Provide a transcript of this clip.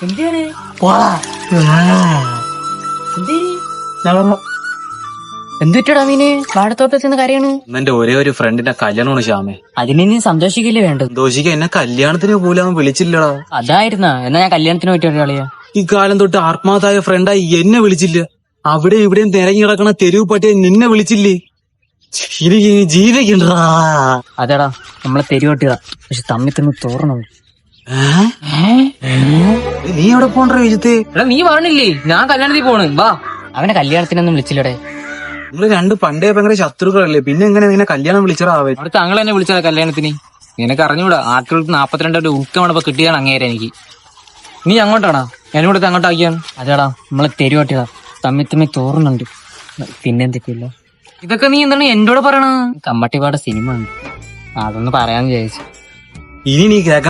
എന്തിനാണ് എന്തുറ്റാ മീന് പാടത്തോട്ടത്തിൽ നിന്ന് കരയാണ്? എന്റെ ഒരേ ഒരു ഫ്രണ്ടിന്റെ കല്യാണമാണ് ശ്യാമേ. അതിന് നീ സന്തോഷിക്കില്ലേ വേണ്ടത്? ദോഷിക്ക എന്നെ കല്യാണത്തിന് പോലും അവൻ വിളിച്ചില്ലടാ. അതായിരുന്നാ എന്നാ ഞാൻ കല്യാണത്തിന് പോയിട്ട് കളിയാ. ഈ കാലം തൊട്ട് ആത്മാതായ ഫ്രണ്ടായി എന്നെ വിളിച്ചില്ല. അവിടെ ഇവിടെയും തിരഞ്ഞു കിടക്കണ തെരുവ് പട്ടിയെ നിന്നെ വിളിച്ചില്ലേ? എനിക്ക് ജീവിക്കണ്ടാ. അതെടാ നമ്മളെ തെരുവോട്ടിയതാ, പക്ഷെ തമ്മിൽ തമ്മിൽ തോറണം. നീ എവിടെ പോണ്ട വിജിത്ത്? എടാ നീ പറഞ്ഞില്ലേ ഞാൻ കല്യാണത്തിൽ പോണ്, വാ. അവനെ കല്യാണത്തിനൊന്നും വിളിച്ചില്ലടേ. നിങ്ങള് രണ്ട് പണ്ടേ ഭയങ്കര ശത്രുക്കളല്ലേ, പിന്നെ എങ്ങനെ നിന്നെ കല്യാണം വിളിച്ചടാ അവൻ? അവിടെ താങ്കൾ എന്നെ വിളിച്ചതാ കല്യാണത്തിന്. നിനക്ക് അറിഞ്ഞൂടാ, 42 ഉൾക്കമടപ്പ കിട്ടിയതാണ് അങ്ങേരെ എനിക്ക്. നീ അങ്ങോട്ടാണോ എന്നോടത്ത് അങ്ങോട്ടാക്കിയാണ്? അതെടാ നമ്മളെ തെരുവോട്ടിയതാ, തമ്മിൽ തമ്മിൽ തോറുന്നുണ്ട്. പിന്നെന്തൊക്കെയില്ല. ഇതൊക്കെ നീ എന്താണ് എന്നോട് പറയണ? കമ്മട്ടിപ്പാട് സിനിമ ഉണ്ട്, അതൊന്ന് പറയാന്ന് വിചാരിച്ചു. ഇനി നീ കേൾക്കാൻ